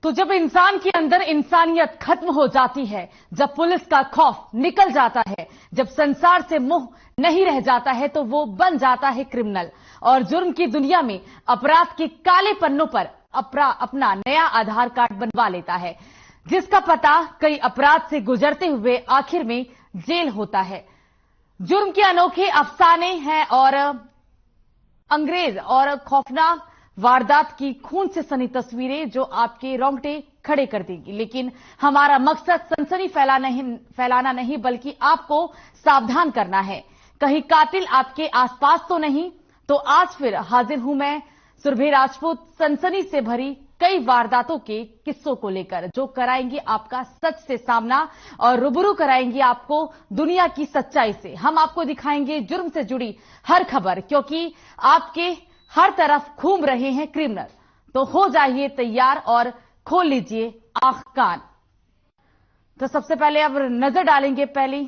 तो जब इंसान के अंदर इंसानियत खत्म हो जाती है, जब पुलिस का खौफ निकल जाता है, जब संसार से मोह नहीं रह जाता है, तो वो बन जाता है क्रिमिनल और जुर्म की दुनिया में अपराध के काले पन्नों पर अपना नया आधार कार्ड बनवा लेता है, जिसका पता कई अपराध से गुजरते हुए आखिर में जेल होता है। जुर्म के अनोखे अफसाने हैं और अंग्रेज और खौफनाक वारदात की खून से सनी तस्वीरें जो आपके रोंगटे खड़े कर देगी। लेकिन हमारा मकसद सनसनी फैलाना नहीं बल्कि आपको सावधान करना है। कहीं कातिल आपके आसपास तो नहीं? तो आज फिर हाजिर हूं मैं सुरभि राजपूत सनसनी से भरी कई वारदातों के किस्सों को लेकर, जो कराएंगे आपका सच से सामना और रूबरू कराएंगे आपको दुनिया की सच्चाई से। हम आपको दिखाएंगे जुर्म से जुड़ी हर खबर, क्योंकि आपके हर तरफ घूम रहे हैं क्रिमिनल। तो हो जाइए तैयार और खोल लीजिए आंख कान। तो सबसे पहले अब नजर डालेंगे पहली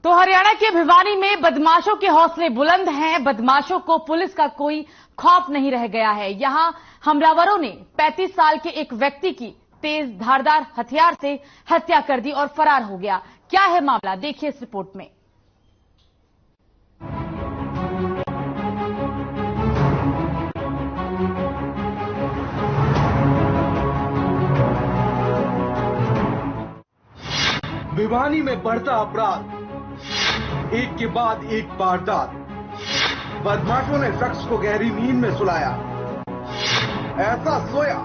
तो हरियाणा के भिवानी में बदमाशों के हौसले बुलंद हैं। बदमाशों को पुलिस का कोई खौफ नहीं रह गया है। यहां हमलावरों ने 35 साल के एक व्यक्ति की तेज धारदार हथियार से हत्या कर दी और फरार हो गया। क्या है मामला, देखिए इस रिपोर्ट में। भिवानी में बढ़ता अपराध, एक के बाद एक वारदात। बदमाशों ने शख्स को गहरी नींद में सुलाया, ऐसा सोया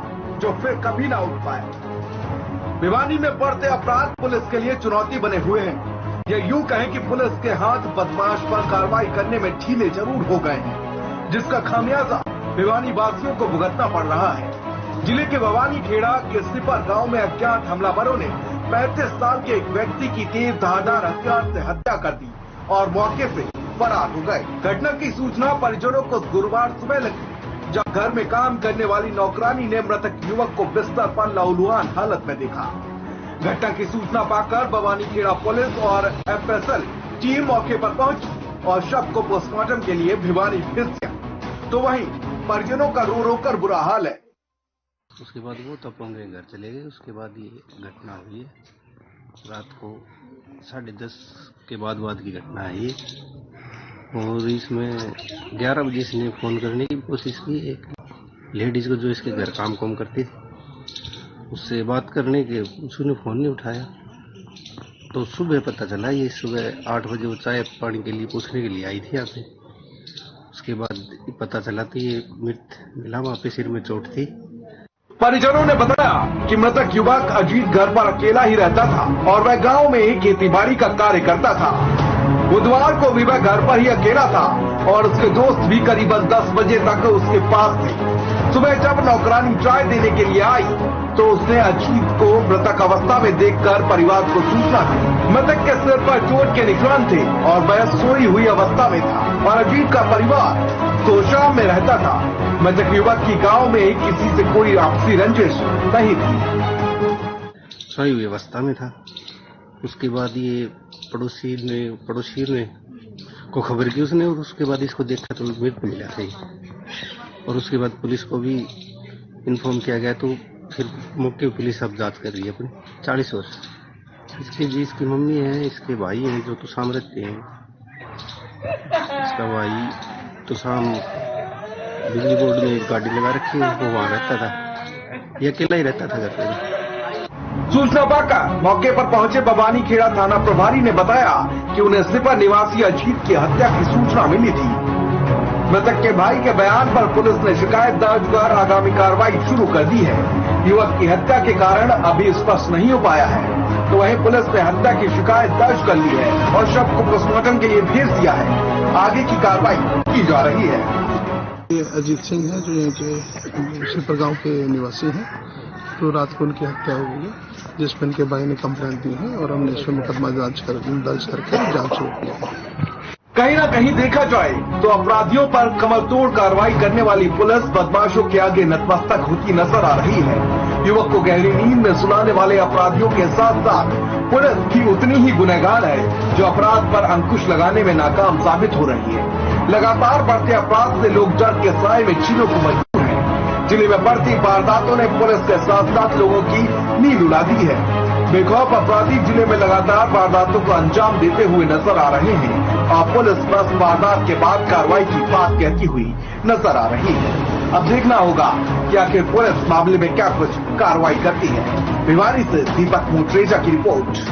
जो फिर कभी ना उठ पाया। भिवानी में बढ़ते अपराध पुलिस के लिए चुनौती बने हुए हैं। या यूं कहें कि पुलिस के हाथ बदमाश पर कार्रवाई करने में ढीले जरूर हो गए हैं, जिसका खामियाजा भिवानी वासियों को भुगतना पड़ रहा है। जिले के भवानी खेड़ा के सिपर गांव में अज्ञात हमलावरों ने 35 साल के एक व्यक्ति की तेज धारदार हथियार से हत्या कर दी और मौके से फरार हो गए। घटना की सूचना परिजनों को गुरुवार सुबह लगी, जब घर में काम करने वाली नौकरानी ने मृतक युवक को बिस्तर पर लहूलुहान हालत में देखा। घटना की सूचना पाकर भवानी खेड़ा पुलिस और एफएसएल टीम मौके पर पहुंची और शव को पोस्टमार्टम के लिए भिवानी भेज दिया। तो वहीं परिजनों का रो रो कर बुरा हाल है। उसके बाद वो तपोंगे घर चले गए। उसके बाद ये घटना हुई है। रात को 10:30 के बाद की घटना है ये। और इसमें 11 बजे इसने फोन करने की कोशिश की एक लेडीज को, जो इसके घर काम करती थी, उससे बात करने के उसने फोन नहीं उठाया। तो सुबह पता चला, ये सुबह 8 बजे वो चाय पानी के लिए पूछने के लिए आई थी यहाँ पे। उसके बाद पता चला तो ये मृत मिला, वहाँ पे सिर में चोट थी। परिजनों ने बताया कि मृतक युवक अजीत घर पर अकेला ही रहता था और वह गांव में ही खेतीबाड़ी का कार्य करता था। बुधवार को भी वह घर पर ही अकेला था और उसके दोस्त भी करीबन 10 बजे तक उसके पास थे। सुबह जब नौकरानी चाय देने के लिए आई तो उसने अजीत को मृतक अवस्था में देखकर परिवार को सूचना दी। मृतक के सिर पर चोट के निशान थे और वह सोई हुई अवस्था में था और अजीत का परिवार तोशाम में रहता था। मृतक युवक की गांव में किसी से कोई आपसी रंजिश नहीं थी। सोई हुई अवस्था में था। उसके बाद ये पड़ोसी ने को खबर की उसने, और उसके बाद इसको देखा तो मृत मिला था। और उसके बाद पुलिस को भी इन्फॉर्म किया गया। तो फिर मौके पर पुलिस अब जांच कर रही है अपनी। 40 वर्ष इसकी मम्मी है, इसके भाई हैं जो तुसाम रहते हैं। इसका भाई तुसाम बिजली बोर्ड में एक गाड़ी लगा रखी है, वो वहां रहता था। ये अकेला ही रहता था घर पर। सूचना पाकर मौके पर पहुंचे भवानी खेड़ा थाना प्रभारी ने बताया कि उन्हें सिपर निवासी अजीत की हत्या की सूचना मिली थी। मृतक के भाई के बयान पर पुलिस ने शिकायत दर्ज कर आगामी कार्रवाई शुरू कर दी है। युवक की हत्या के कारण अभी स्पष्ट नहीं हो पाया है, तो वहीं पुलिस ने हत्या की शिकायत दर्ज कर ली है और शव को पोस्टमार्टम के लिए भेज दिया है। आगे की कार्रवाई की जा रही है। ये अजीत सिंह है, जो यहाँ के सिपर गांव के निवासी हैं। तो रात को उनकी हत्या हो गई है, जिसमें इनके भाई ने कंप्लेंट दी है और हमने इसमें मुकदमा दर्ज करके जांच शुरू की है। कहीं ना कहीं देखा जाए तो अपराधियों पर कमर तोड़ कार्रवाई करने वाली पुलिस बदमाशों के आगे नतमस्तक होती नजर आ रही है। युवक को गहरी नींद में सुलाने वाले अपराधियों के साथ साथ पुलिस भी उतनी ही गुनहगार है जो अपराध पर अंकुश लगाने में नाकाम साबित हो रही है। लगातार बढ़ते अपराध से लोग डर के साए में चीनों को मजबूर है। जिले में बढ़ती वारदातों ने पुलिस के साथ साथ लोगों की नींद उड़ा दी है। बेखौफ अपराधी जिले में लगातार वारदातों को अंजाम देते हुए नजर आ रहे हैं और पुलिस बस वारदात के बाद कार्रवाई की बात कहती हुई नजर आ रही है। अब देखना होगा कि आखिर पुलिस मामले में क्या कुछ कार्रवाई करती है। भिवानी से दीपक मोटरेजा की रिपोर्ट।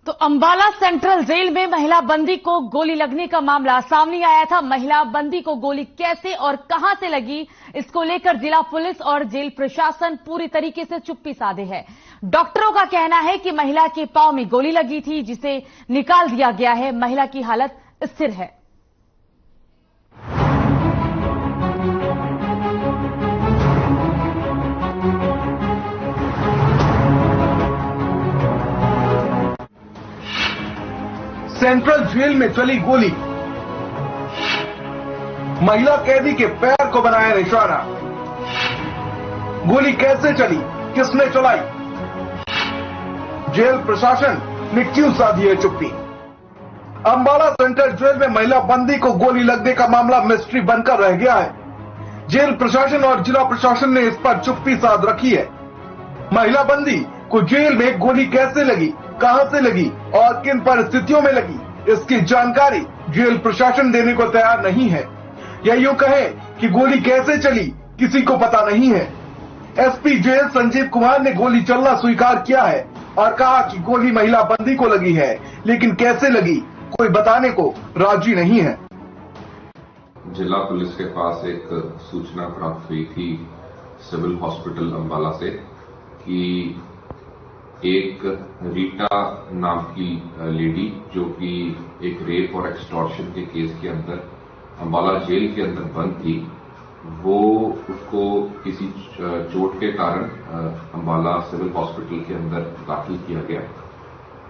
तो अंबाला सेंट्रल जेल में महिला बंदी को गोली लगने का मामला सामने आया था। महिला बंदी को गोली कैसे और कहां से लगी, इसको लेकर जिला पुलिस और जेल प्रशासन पूरी तरीके से चुप्पी साधे है। डॉक्टरों का कहना है कि महिला के पांव में गोली लगी थी, जिसे निकाल दिया गया है। महिला की हालत स्थिर है। सेंट्रल जेल में चली गोली, महिला कैदी के पैर को बनाया निशाना। गोली कैसे चली, किसने चलाई, जेल प्रशासन ने क्यों साधी है चुप्पी। अंबाला सेंट्रल जेल में महिला बंदी को गोली लगने का मामला मिस्ट्री बनकर रह गया है। जेल प्रशासन और जिला प्रशासन ने इस पर चुप्पी साध रखी है। महिला बंदी को जेल में गोली कैसे लगी, कहां से लगी और किन परिस्थितियों में लगी, इसकी जानकारी जेल प्रशासन देने को तैयार नहीं है। या यूं कहें कि गोली कैसे चली किसी को पता नहीं है। एसपी जेल संजीव कुमार ने गोली चलना स्वीकार किया है और कहा कि गोली महिला बंदी को लगी है, लेकिन कैसे लगी कोई बताने को राजी नहीं है। जिला पुलिस के पास एक सूचना प्राप्त हुई थी सिविल हॉस्पिटल अंबाला से कि एक रीटा नाम की लेडी जो कि एक रेप और एक्सटॉर्शन के केस के अंदर अंबाला जेल के अंदर बंद थी, वो उसको किसी चोट के कारण अंबाला सिविल हॉस्पिटल के अंदर दाखिल किया गया,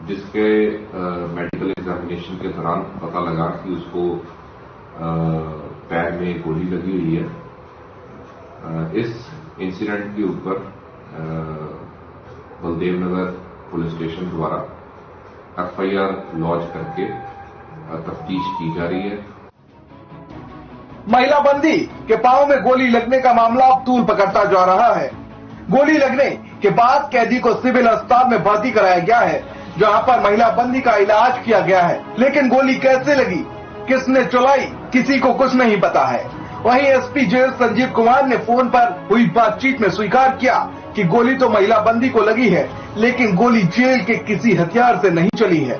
जिसके मेडिकल एग्जामिनेशन के दौरान पता लगा कि उसको पैर में गोली लगी हुई है। इस इंसिडेंट के ऊपर बलदेव नगर पुलिस स्टेशन द्वारा एफआईआर लॉन्च करके तफ्तीश की जा रही है। महिला बंदी के पांव में गोली लगने का मामला अब तूल पकड़ता जा रहा है। गोली लगने के बाद कैदी को सिविल अस्पताल में भर्ती कराया गया है, जहां पर महिला बंदी का इलाज किया गया है। लेकिन गोली कैसे लगी, किसने चलाई, किसी को कुछ नहीं पता है। वहीं एसपी जेल संजीव कुमार ने फोन पर हुई बातचीत में स्वीकार किया कि गोली तो महिला बंदी को लगी है, लेकिन गोली जेल के किसी हथियार से नहीं चली है।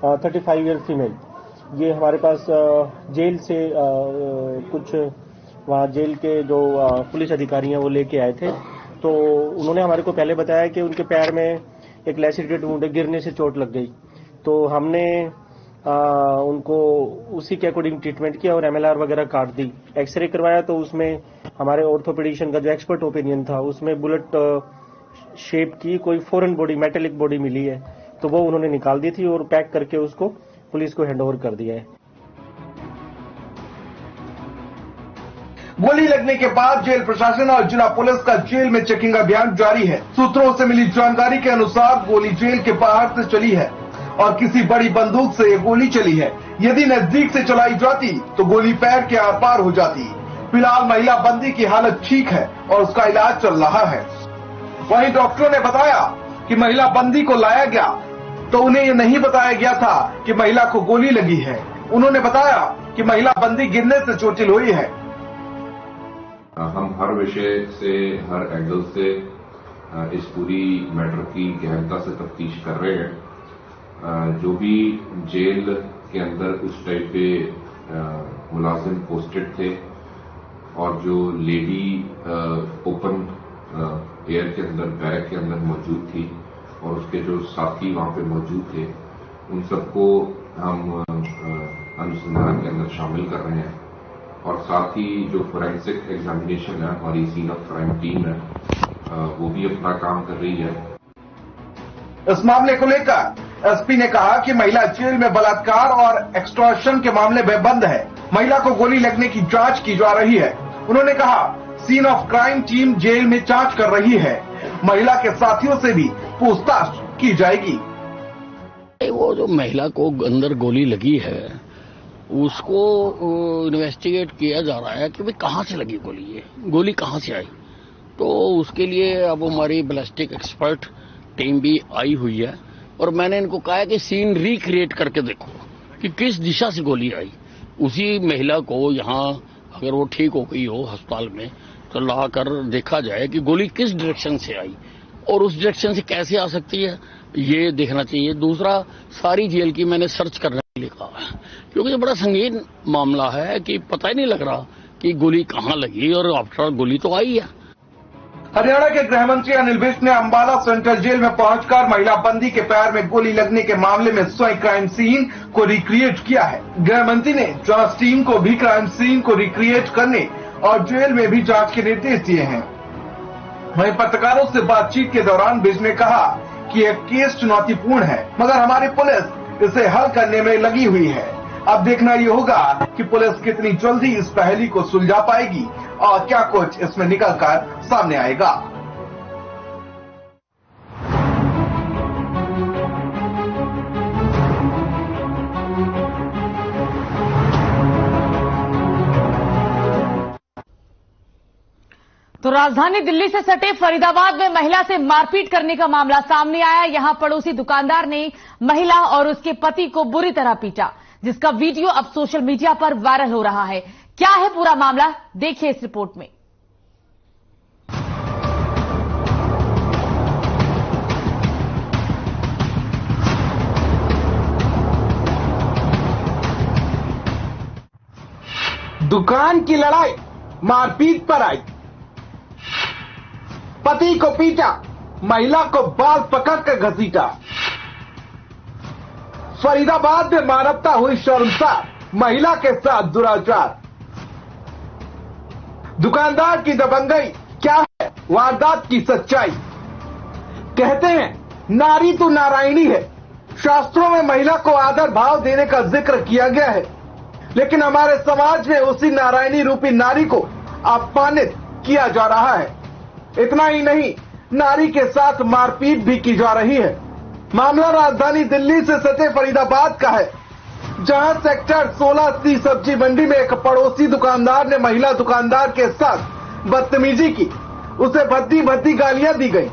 35 ईयर फीमेल, ये हमारे पास जेल से कुछ वहाँ जेल के जो पुलिस अधिकारी हैं वो लेके आए थे। तो उन्होंने हमारे को पहले बताया कि उनके पैर में एक लैसिडेटेड वुंड है, गिरने से चोट लग गई। तो हमने उनको उसी के अकॉर्डिंग ट्रीटमेंट किया और एमएलआर वगैरह काट दी। एक्सरे करवाया तो उसमें हमारे ऑर्थोपेडिशियन का जो एक्सपर्ट ओपिनियन था उसमें बुलेट शेप की कोई फॉरेन बॉडी, मेटेलिक बॉडी मिली है, तो वो उन्होंने निकाल दी थी और पैक करके उसको पुलिस को हैंडओवर कर दिया है। गोली लगने के बाद जेल प्रशासन और जिला पुलिस का जेल में चेकिंग अभियान जारी है। सूत्रों से मिली जानकारी के अनुसार गोली जेल के बाहर से चली है और किसी बड़ी बंदूक से ये गोली चली है। यदि नजदीक से चलाई जाती तो गोली पैर के आर पार हो जाती। फिलहाल महिला बंदी की हालत ठीक है और उसका इलाज चल रहा है। वहीं डॉक्टरों ने बताया कि महिला बंदी को लाया गया तो उन्हें ये नहीं बताया गया था कि महिला को गोली लगी है। उन्होंने बताया कि महिला बंदी गिरने से चोटिल हुई है। हम हर विषय से, हर एंगल से इस पूरी मैटर की गहनता से तफ्तीश कर रहे हैं। जो भी जेल के अंदर उस टाइप के मुलाजिम पोस्टेड थे और जो लेडी ओपन एयर के अंदर, बैरक के अंदर मौजूद थी, और उसके जो साथी वहां पे मौजूद थे उन सबको हम अनुसंधान के अंदर शामिल कर रहे हैं और साथ ही जो फोरेंसिक एग्जामिनेशन है हमारी सीन ऑफ क्राइम टीम है वो भी अपना काम कर रही है। इस मामले को लेकर एसपी ने कहा कि महिला जेल में बलात्कार और एक्सटॉर्शन के मामले में बंद है। महिला को गोली लगने की जांच की जा रही है। उन्होंने कहा scene of crime team jail में जांच कर रही है। महिला के साथियों से भी पूछताछ की जाएगी। वो जो महिला को अंदर गोली लगी है उसको इन्वेस्टिगेट किया जा रहा है कि भाई कहां से लगी गोली, ये गोली कहां से आई। तो उसके लिए अब हमारी बैलिस्टिक एक्सपर्ट टीम भी आई हुई है और मैंने इनको कहा है कि सीन रिक्रिएट करके देखो कि किस दिशा से गोली आई। उसी महिला को यहाँ अगर वो ठीक हो गई हो अस्पताल में तो ला कर देखा जाए कि गोली किस डायरेक्शन से आई और उस डायरेक्शन से कैसे आ सकती है, ये देखना चाहिए। दूसरा, सारी जेल की मैंने सर्च करने के लिए कहा है क्योंकि ये बड़ा संगीन मामला है कि पता ही नहीं लग रहा कि गोली कहाँ लगी और आफ्टर गोली तो आई है। हरियाणा के गृह मंत्री अनिल विज ने अंबाला सेंट्रल जेल में पहुंचकर महिला बंदी के पैर में गोली लगने के मामले में स्वयं क्राइम सीन को रिक्रिएट किया है। गृह मंत्री ने जांच टीम को भी क्राइम सीन को रिक्रिएट करने और जेल में भी जांच के निर्देश दिए हैं। वहीं पत्रकारों से बातचीत के दौरान विज ने कहा कि यह केस चुनौतीपूर्ण है मगर हमारी पुलिस इसे हल करने में लगी हुई है। अब देखना ये होगा कि पुलिस कितनी जल्दी इस पहेली को सुलझा पाएगी और क्या कुछ इसमें निकलकर सामने आएगा। तो राजधानी दिल्ली से सटे फरीदाबाद में महिला से मारपीट करने का मामला सामने आया। यहां पड़ोसी दुकानदार ने महिला और उसके पति को बुरी तरह पीटा, जिसका वीडियो अब सोशल मीडिया पर वायरल हो रहा है। क्या है पूरा मामला, देखिए इस रिपोर्ट में। दुकान की लड़ाई मारपीट पर आई। पति को पीटा, महिला को बाल पकड़कर घसीटा। फरीदाबाद में मानवता हुई शर्मसार, महिला के साथ दुराचार। दुकानदार की दबंगई, क्या है वारदात की सच्चाई। कहते हैं नारी तो नारायणी है। शास्त्रों में महिला को आदर भाव देने का जिक्र किया गया है, लेकिन हमारे समाज में उसी नारायणी रूपी नारी को अपमानित किया जा रहा है। इतना ही नहीं, नारी के साथ मारपीट भी की जा रही है। मामला राजधानी दिल्ली से सटे फरीदाबाद का है, जहां सेक्टर 16C सब्जी मंडी में एक पड़ोसी दुकानदार ने महिला दुकानदार के साथ बदतमीजी की। उसे भद्दी भद्दी गालियां दी गई।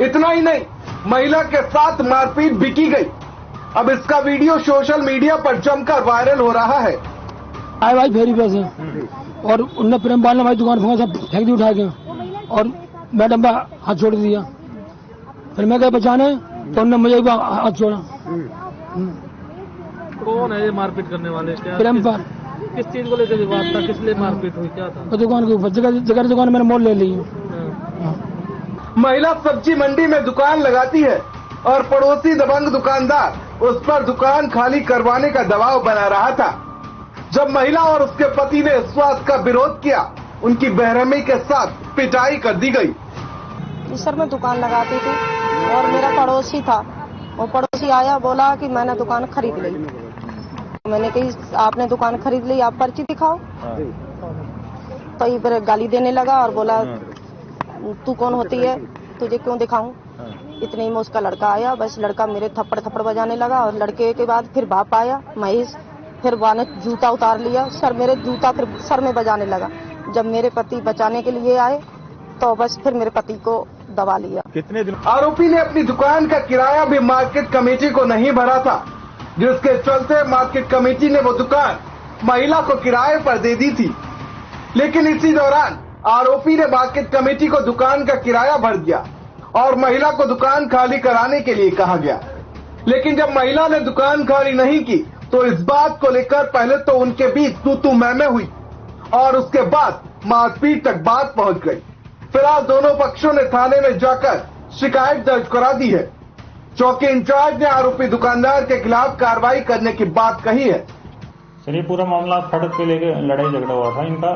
इतना ही नहीं, महिला के साथ मारपीट भी की गई। अब इसका वीडियो सोशल मीडिया पर जमकर वायरल हो रहा है। आए भाई फेरी पैसे और उनने प्रेमपाल ने भाई दुकान फेंक दी उठा के और मैडम का हाथ छोड़ दिया। फिर मैं गया बचाने तो उन्होंने मुझे हाथ छोड़ा। कौन है ये मारपीट करने वाले? क्या प्रेमपाल। किस चीज को लेकर विवाद था? किस लिए मारपीट हुई? क्या था? तो दुकान के ऊपर जगह दुकान मैंने मोल ले ली। महिला सब्जी मंडी में दुकान लगाती है और पड़ोसी दबंग दुकानदार उस पर दुकान खाली करवाने का दबाव बना रहा था। जब महिला और उसके पति ने इस बात का विरोध किया, उनकी बेरहमी के साथ पिटाई कर दी गई। सर मैं दुकान लगाती थी और मेरा पड़ोसी था, वो पड़ोसी आया, बोला कि मैंने दुकान खरीद ली। मैंने कही आपने दुकान खरीद ली, आप पर्ची दिखाओ। तो ये फिर गाली देने लगा और बोला तू कौन होती है, तुझे क्यों दिखाऊं। इतने में उसका लड़का आया, बस लड़का मेरे थप्पड़ बजाने लगा और लड़के के बाद फिर बाप आया महेश, फिर वाने जूता उतार लिया सर, मेरे जूता फिर सर में बजाने लगा। जब मेरे पति बचाने के लिए आए तो बस फिर मेरे पति को दबा लिया। कितने दिन? आरोपी ने अपनी दुकान का किराया भी मार्केट कमेटी को नहीं भरा था, जिसके चलते मार्केट कमेटी ने वो दुकान महिला को किराए पर दे दी थी। लेकिन इसी दौरान आरोपी ने मार्केट कमेटी को दुकान का किराया भर दिया और महिला को दुकान खाली कराने के लिए कहा गया। लेकिन जब महिला ने दुकान खाली नहीं की तो इस बात को लेकर पहले तो उनके बीच तू मैं हुई और उसके बाद मारपीट तक बात पहुंच गई। फिलहाल दोनों पक्षों ने थाने में जाकर शिकायत दर्ज करा दी है। चौकी इंचार्ज ने आरोपी दुकानदार के खिलाफ कार्रवाई करने की बात कही है। सर, ये पूरा मामला फड़ के लेके लड़ाई झगड़ा हुआ था इनका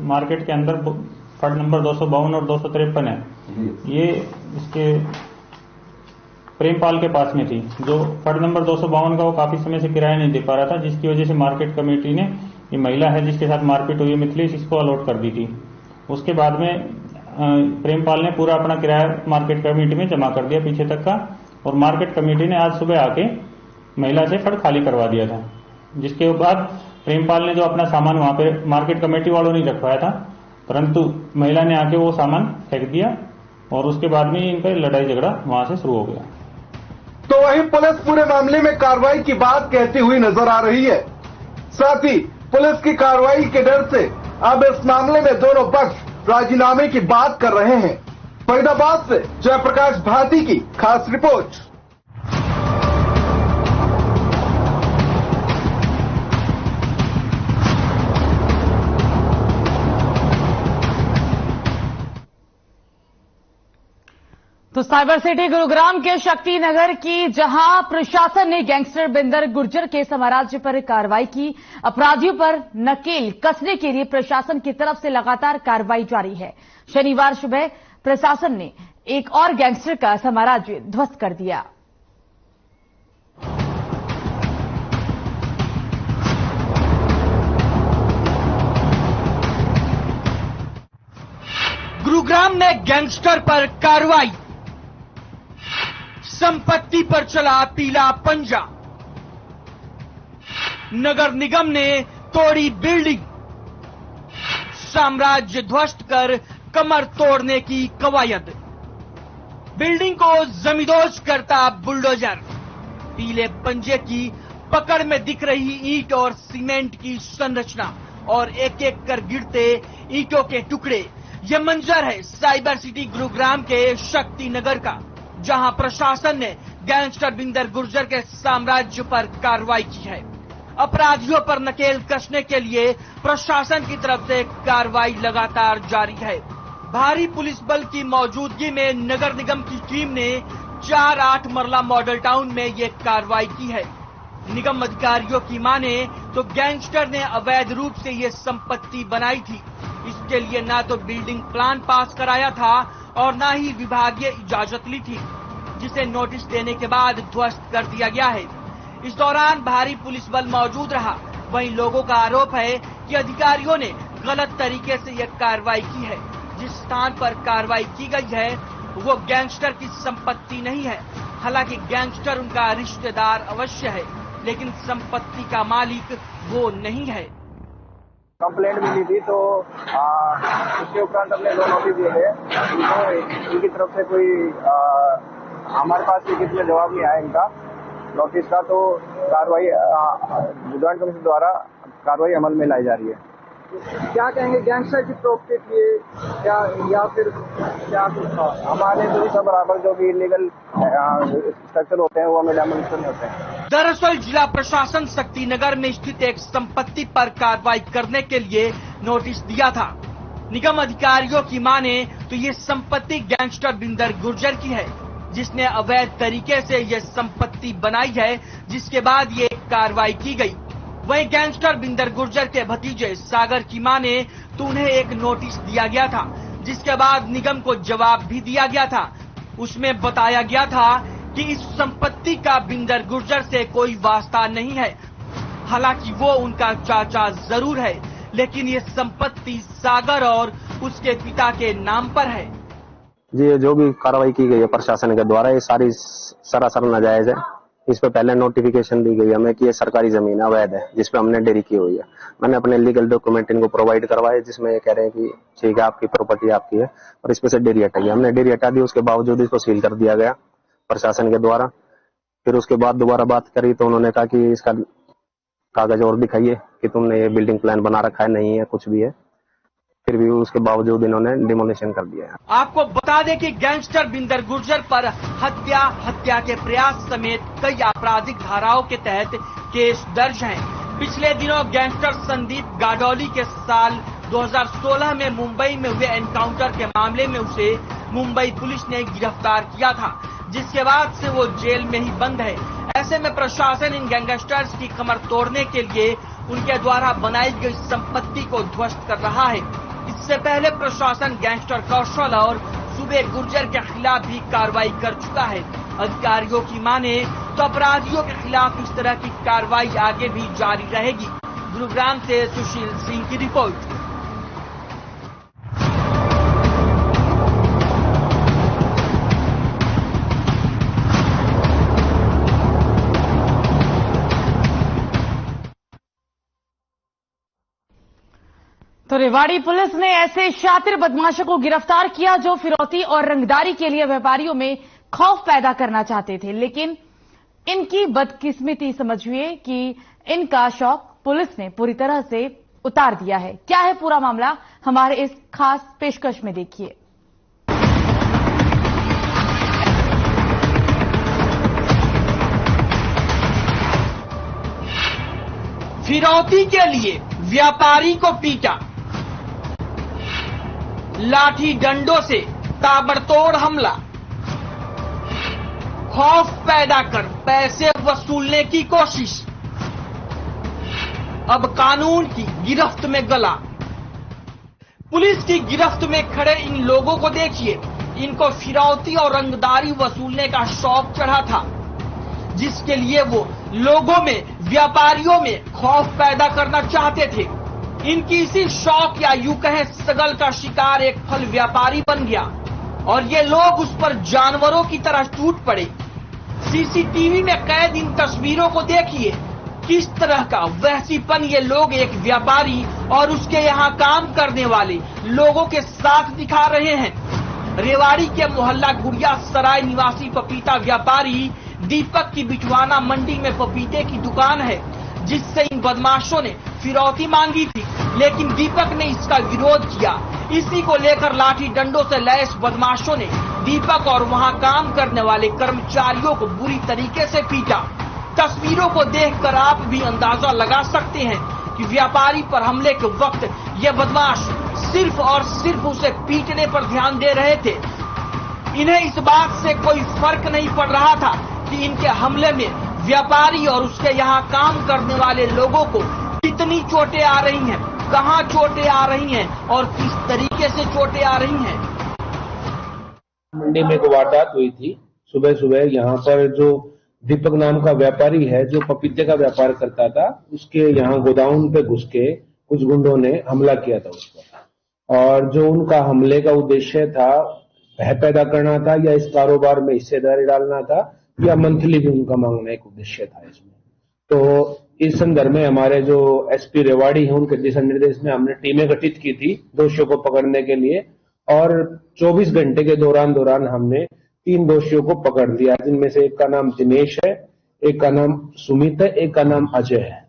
मार्केट के अंदर। फड़ नंबर 252 और 253 है। ये इसके प्रेमपाल के पास में थी। जो फड़ नंबर 252 का वो काफी समय से किराया नहीं दे पा रहा था, जिसकी वजह से मार्केट कमेटी ने ये महिला है जिसके साथ मारपीट हुई है मिथिलेश, इसको अलॉट कर दी थी। उसके बाद में प्रेमपाल ने पूरा अपना किराया मार्केट कमेटी में जमा कर दिया पीछे तक का, और मार्केट कमेटी ने आज सुबह आके महिला से फड़ खाली करवा दिया था। जिसके बाद प्रेमपाल ने जो अपना सामान वहां पे मार्केट कमेटी वालों ने रखवाया था, परंतु महिला ने आके वो सामान फेंक दिया और उसके बाद में इनका लड़ाई झगड़ा वहां से शुरू हो गया। तो वहीं पुलिस पूरे मामले में कार्रवाई की बात कहती हुई नजर आ रही है। साथ ही पुलिस की कार्रवाई के डर से अब इस मामले में दोनों पक्ष राजीनामे की बात कर रहे हैं। फरीदाबाद से जयप्रकाश भारती की खास रिपोर्ट। तो साइबर सिटी गुरुग्राम के शक्ति नगर की जहां प्रशासन ने गैंगस्टर बिंदर गुर्जर के साम्राज्य पर कार्रवाई की। अपराधियों पर नकेल कसने के लिए प्रशासन की तरफ से लगातार कार्रवाई जारी है। शनिवार सुबह प्रशासन ने एक और गैंगस्टर का साम्राज्य ध्वस्त कर दिया। गुरुग्राम में गैंगस्टर पर कार्रवाई, संपत्ति पर चला पीला पंजा। नगर निगम ने तोड़ी बिल्डिंग, साम्राज्य ध्वस्त कर कमर तोड़ने की कवायद। बिल्डिंग को जमींदोज करता बुलडोजर, पीले पंजे की पकड़ में दिख रही ईंट और सीमेंट की संरचना और एक एक कर गिरते ईंटों के टुकड़े। ये मंजर है साइबर सिटी गुरुग्राम के शक्ति नगर का, जहां प्रशासन ने गैंगस्टर बिंदर गुर्जर के साम्राज्य पर कार्रवाई की है। अपराधियों पर नकेल कसने के लिए प्रशासन की तरफ से कार्रवाई लगातार जारी है। भारी पुलिस बल की मौजूदगी में नगर निगम की टीम ने 4-8 मरला मॉडल टाउन में ये कार्रवाई की है। निगम अधिकारियों की माने तो गैंगस्टर ने अवैध रूप से ये संपत्ति बनाई थी। इसके लिए ना तो बिल्डिंग प्लान पास कराया था और ना ही विभागीय इजाजत ली थी, जिसे नोटिस देने के बाद ध्वस्त कर दिया गया है। इस दौरान भारी पुलिस बल मौजूद रहा। वहीं लोगों का आरोप है कि अधिकारियों ने गलत तरीके से यह कार्रवाई की है। जिस स्थान पर कार्रवाई की गई है वो गैंगस्टर की संपत्ति नहीं है। हालांकि गैंगस्टर उनका रिश्तेदार अवश्य है, लेकिन संपत्ति का मालिक वो नहीं है। कंप्लेंट मिली थी तो उसके उपरांत हमने 2 नोटिस दिए थे। इनकी तरफ से कोई हमारे पास लिखित में जवाब नहीं आया इनका नोटिस का, तो कार्रवाई गुरुग्राम कमिश्नर द्वारा कार्रवाई अमल में लाई जा रही है। क्या कहेंगे गैंगस्टर की टोक के लिए क्या, या फिर क्या हमारे जो सब बराबर जो भी इलीगल स्ट्रक्चर होते हैं वो हमें डैमेज करने होते हैं। दरअसल जिला प्रशासन शक्ति नगर में स्थित एक संपत्ति पर कार्रवाई करने के लिए नोटिस दिया था। निगम अधिकारियों की माने तो ये संपत्ति गैंगस्टर बिंदर गुर्जर की है, जिसने अवैध तरीके से ये संपत्ति बनाई है, जिसके बाद ये कार्रवाई की गई। वहीं गैंगस्टर बिंदर गुर्जर के भतीजे सागर की माने तो उन्हें एक नोटिस दिया गया था, जिसके बाद निगम को जवाब भी दिया गया था। उसमें बताया गया था कि इस संपत्ति का बिंदर गुर्जर से कोई वास्ता नहीं है। हालांकि वो उनका चाचा जरूर है, लेकिन ये संपत्ति सागर और उसके पिता के नाम पर है। जी, जो भी कार्रवाई की गई है प्रशासन के द्वारा ये सारी सरासर नाजायज है। इस पे पहले नोटिफिकेशन दी गई हमें कि ये सरकारी जमीन अवैध है, जिसपे हमने डेरी की हुई है। मैंने अपने लीगल डॉक्यूमेंट इनको प्रोवाइड करवाए, जिसमें ये कह रहे हैं कि ठीक है आपकी प्रॉपर्टी आपकी है, और इस पे से डेरी हटाई। हमने डेरी हटा दी, उसके बावजूद इसको सील कर दिया गया प्रशासन के द्वारा। फिर उसके बाद दोबारा बात करी तो उन्होंने कहा कि इसका कागज और दिखाइए कि तुमने ये बिल्डिंग प्लान बना रखा है, नहीं है कुछ भी है। फिर भी उसके बावजूद इन्होंने डिमोलिशन कर दिया है। आपको बता दें कि गैंगस्टर बिंदर गुर्जर पर हत्या के प्रयास समेत कई आपराधिक धाराओं के तहत केस दर्ज हैं। पिछले दिनों गैंगस्टर संदीप गाडोली के साल 2016 में मुंबई में हुए एनकाउंटर के मामले में उसे मुंबई पुलिस ने गिरफ्तार किया था, जिसके बाद से वो जेल में ही बंद है। ऐसे में प्रशासन इन गैंगस्टर्स की कमर तोड़ने के लिए उनके द्वारा बनाई गई संपत्ति को ध्वस्त कर रहा है। इससे पहले प्रशासन गैंगस्टर कौशल और सुबेर गुर्जर के खिलाफ भी कार्रवाई कर चुका है। अधिकारियों की माने तो अपराधियों के खिलाफ इस तरह की कार्रवाई आगे भी जारी रहेगी। गुरुग्राम से सुशील सिंह की रिपोर्ट। तो रेवाड़ी पुलिस ने ऐसे शातिर बदमाशों को गिरफ्तार किया जो फिरौती और रंगदारी के लिए व्यापारियों में खौफ पैदा करना चाहते थे, लेकिन इनकी बदकिस्मती समझिए कि इनका शौक पुलिस ने पूरी तरह से उतार दिया है। क्या है पूरा मामला, हमारे इस खास पेशकश में देखिए। फिरौती के लिए व्यापारी को पीटा, लाठी डंडों से ताबड़तोड़ हमला, खौफ पैदा कर पैसे वसूलने की कोशिश, अब कानून की गिरफ्त में गला। पुलिस की गिरफ्त में खड़े इन लोगों को देखिए, इनको फिरौती और रंगदारी वसूलने का शौक चढ़ा था, जिसके लिए वो लोगों में, व्यापारियों में खौफ पैदा करना चाहते थे। इनकी इसी शौक या यूं कहें सगल का शिकार एक फल व्यापारी बन गया और ये लोग उस पर जानवरों की तरह टूट पड़े। सीसीटीवी में कैद इन तस्वीरों को देखिए, किस तरह का वहसीपन ये लोग एक व्यापारी और उसके यहाँ काम करने वाले लोगों के साथ दिखा रहे हैं। रेवाड़ी के मोहल्ला गुड़िया सराय निवासी पपीता व्यापारी दीपक की बिचवाना मंडी में पपीते की दुकान है, जिससे इन बदमाशों ने फिरौती मांगी थी, लेकिन दीपक ने इसका विरोध किया। इसी को लेकर लाठी डंडों से लैस बदमाशों ने दीपक और वहां काम करने वाले कर्मचारियों को बुरी तरीके से पीटा। तस्वीरों को देखकर आप भी अंदाजा लगा सकते हैं कि व्यापारी पर हमले के वक्त ये बदमाश सिर्फ और सिर्फ उसे पीटने पर ध्यान दे रहे थे। इन्हें इस बात से कोई फर्क नहीं पड़ रहा था कि इनके हमले में व्यापारी और उसके यहाँ काम करने वाले लोगों को कितनी चोटें आ रही हैं, कहाँ चोटें आ रही हैं और किस तरीके से चोटें आ रही हैं। मंडी में एक वारदात हुई थी सुबह सुबह। यहाँ पर जो दीपक नाम का व्यापारी है जो पपीते का व्यापार करता था, उसके यहाँ गोदाउन पे घुस के कुछ गुंडों ने हमला किया था उस पर, और जो उनका हमले का उद्देश्य था भय पैदा करना था या इस कारोबार में हिस्सेदारी डालना था या मंथली भी उनका मांगना एक उद्देश्य था इसमें। तो इस संदर्भ में हमारे जो एसपी रेवाड़ी हैं उनके दिशा निर्देश में हमने टीमें गठित की थी दोषियों को पकड़ने के लिए, और 24 घंटे के दौरान हमने 3 दोषियों को पकड़ लिया, जिनमें से एक का नाम दिनेश है, एक का नाम सुमित है, एक का नाम अजय है।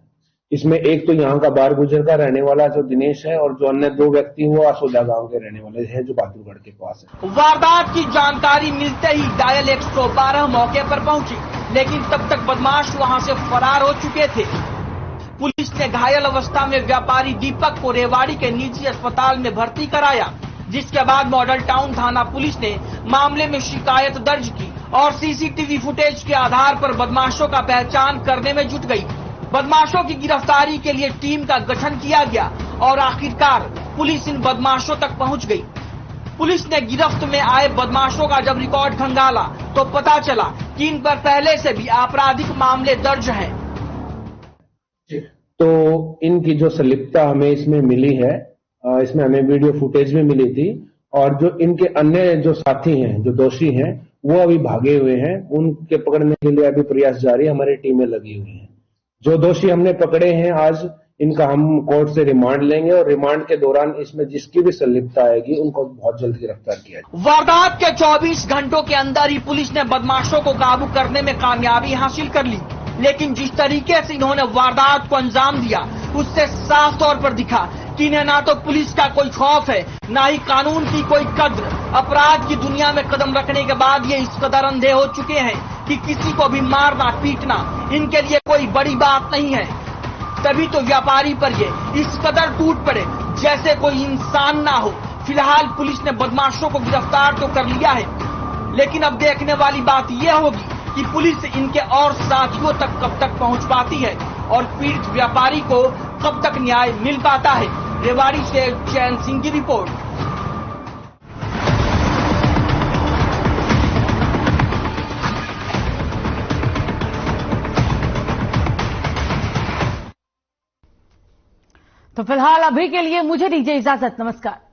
इसमें एक तो यहाँ का बार गुजर का रहने वाला जो दिनेश है और जो अन्य 2 व्यक्ति वो आसोदा गांव के रहने वाले हैं जो बहादुरगढ़ के पास है। वारदात की जानकारी मिलते ही डायल 112 मौके पर पहुंची, लेकिन तब तक बदमाश वहां से फरार हो चुके थे। पुलिस ने घायल अवस्था में व्यापारी दीपक को रेवाड़ी के निजी अस्पताल में भर्ती कराया, जिसके बाद मॉडल टाउन थाना पुलिस ने मामले में शिकायत दर्ज की और सीसीटीवी फुटेज के आधार पर बदमाशों का पहचान करने में जुट गई। बदमाशों की गिरफ्तारी के लिए टीम का गठन किया गया और आखिरकार पुलिस इन बदमाशों तक पहुंच गई। पुलिस ने गिरफ्त में आए बदमाशों का जब रिकॉर्ड खंगाला तो पता चला कि इन पर पहले से भी आपराधिक मामले दर्ज हैं। तो इनकी जो संलिप्तता हमें इसमें मिली है, इसमें हमें वीडियो फुटेज भी मिली थी, और जो इनके अन्य जो साथी हैं, जो दोषी हैं, वो अभी भागे हुए हैं। उनके पकड़ने के लिए अभी प्रयास जारी, हमारी टीमें लगी हुई हैं। जो दोषी हमने पकड़े हैं आज, इनका हम कोर्ट से रिमांड लेंगे और रिमांड के दौरान इसमें जिसकी भी संलिप्तता आएगी उनको बहुत जल्द गिरफ्तार किया जाएगा। वारदात के 24 घंटों के अंदर ही पुलिस ने बदमाशों को काबू करने में कामयाबी हासिल कर ली, लेकिन जिस तरीके से इन्होंने वारदात को अंजाम दिया उससे साफ तौर पर दिखा कि इन्हें ना तो पुलिस का कोई खौफ है, ना ही कानून की कोई कद्र। अपराध की दुनिया में कदम रखने के बाद ये इस कदर अंधे हो चुके हैं कि किसी को भी मारना पीटना इनके लिए कोई बड़ी बात नहीं है। तभी तो व्यापारी पर ये इस कदर टूट पड़े जैसे कोई इंसान ना हो, फिलहाल पुलिस ने बदमाशों को गिरफ्तार तो कर लिया है, लेकिन अब देखने वाली बात यह होगी कि पुलिस इनके और साथियों तक कब तक पहुंच पाती है और पीड़ित व्यापारी को कब तक न्याय मिल पाता है। रेवाड़ी से चैन सिंह की रिपोर्ट। तो फिलहाल अभी के लिए मुझे दीजिए इजाजत। नमस्कार।